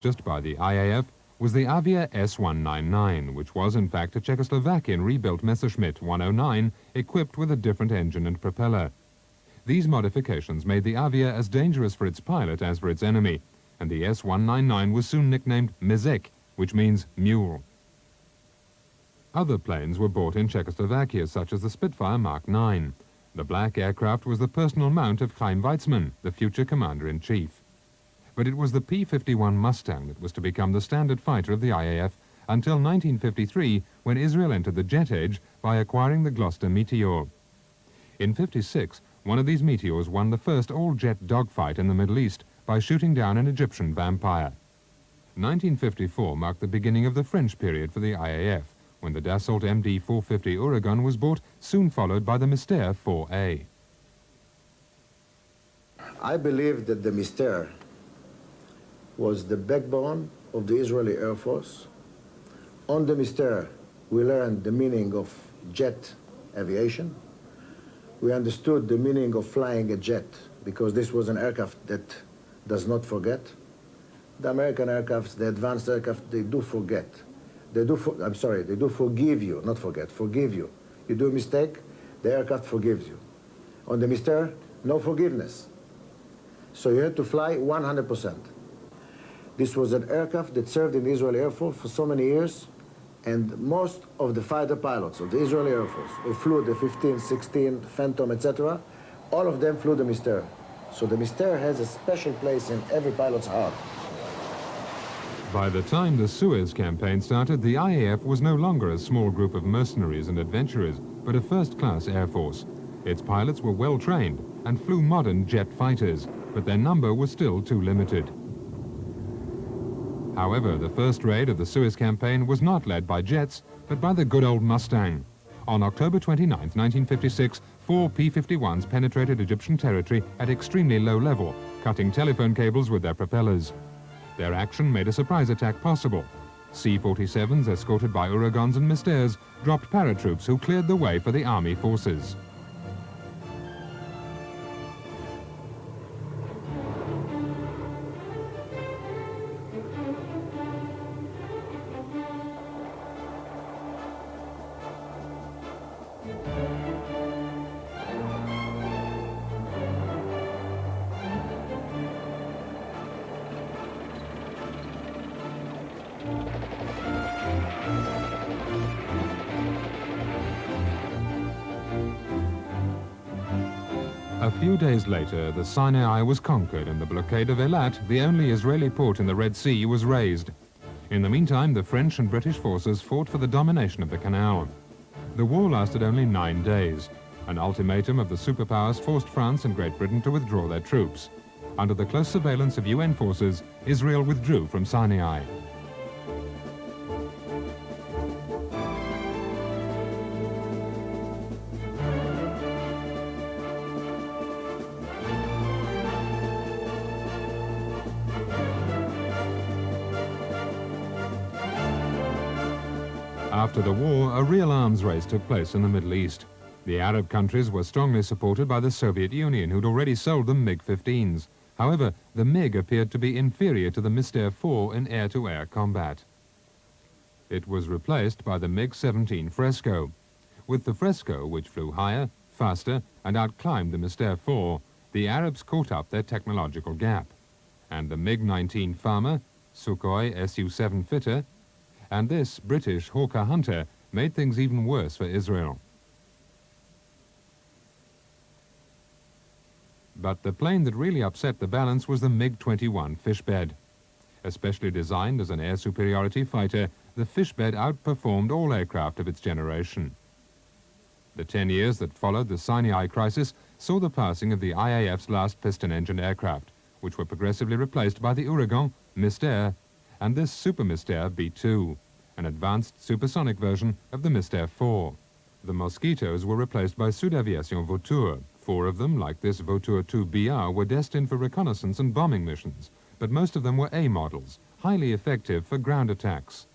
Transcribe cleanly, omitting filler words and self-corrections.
Just by the IAF was the Avia S-199, which was in fact a Czechoslovakian rebuilt Messerschmitt 109 equipped with a different engine and propeller. These modifications made the Avia as dangerous for its pilot as for its enemy, and the S-199 was soon nicknamed Mezek, which means mule. Other planes were bought in Czechoslovakia, such as the Spitfire Mark 9. The black aircraft was the personal mount of Chaim Weizmann, the future commander-in-chief. But it was the P-51 Mustang that was to become the standard fighter of the IAF until 1953, when Israel entered the jet age by acquiring the Gloucester Meteor. In '56, one of these Meteors won the first all-jet dogfight in the Middle East by shooting down an Egyptian Vampire. 1954 marked the beginning of the French period for the IAF, when the Dassault MD-450 Ouragan was bought, soon followed by the Mystère 4A. I believe that the Mystère was the backbone of the Israeli Air Force. On the Mystère, we learned the meaning of jet aviation. We understood the meaning of flying a jet, because this was an aircraft that does not forget. The American aircrafts, the advanced aircraft, they do forget. They do forgive you, not forget, forgive you. You do a mistake, the aircraft forgives you. On the Mystère, no forgiveness. So you had to fly 100%. This was an aircraft that served in the Israeli Air Force for so many years, and most of the fighter pilots of the Israeli Air Force who flew the 15, 16, Phantom, etc., all of them flew the Mystère. So the Mystère has a special place in every pilot's heart. By the time the Suez campaign started, the IAF was no longer a small group of mercenaries and adventurers, but a first-class air force. Its pilots were well-trained and flew modern jet fighters, but their number was still too limited. However, the first raid of the Suez campaign was not led by jets, but by the good old Mustang. On October 29, 1956, 4 P-51s penetrated Egyptian territory at extremely low level, cutting telephone cables with their propellers. Their action made a surprise attack possible. C-47s, escorted by Ouragans and Mystères, dropped paratroops who cleared the way for the army forces. A few days later, the Sinai was conquered and the blockade of Eilat, the only Israeli port in the Red Sea, was raised. In the meantime, the French and British forces fought for the domination of the canal. The war lasted only 9 days. An ultimatum of the superpowers forced France and Great Britain to withdraw their troops. Under the close surveillance of UN forces, Israel withdrew from Sinai. After the war, a real arms race took place in the Middle East. The Arab countries were strongly supported by the Soviet Union, who'd already sold them MiG-15s. However, the MiG appeared to be inferior to the Mystère 4 in air-to-air combat. It was replaced by the MiG-17 Fresco. With the Fresco, which flew higher, faster, and outclimbed the Mystère 4, the Arabs caught up their technological gap. And the MiG-19 Farmer, Sukhoi Su-7 fitter, and this British Hawker Hunter made things even worse for Israel. But the plane that really upset the balance was the MiG-21 Fishbed. Especially designed as an air superiority fighter, the Fishbed outperformed all aircraft of its generation. The 10 years that followed the Sinai crisis saw the passing of the IAF's last piston-engine aircraft, which were progressively replaced by the Ouragan, Mystère, and this Super Mystère B2, an advanced supersonic version of the Mystère 4. The Mosquitoes were replaced by Sud Aviation Vautour. 4 of them, like this Vautour 2BR, were destined for reconnaissance and bombing missions, but most of them were A models, highly effective for ground attacks.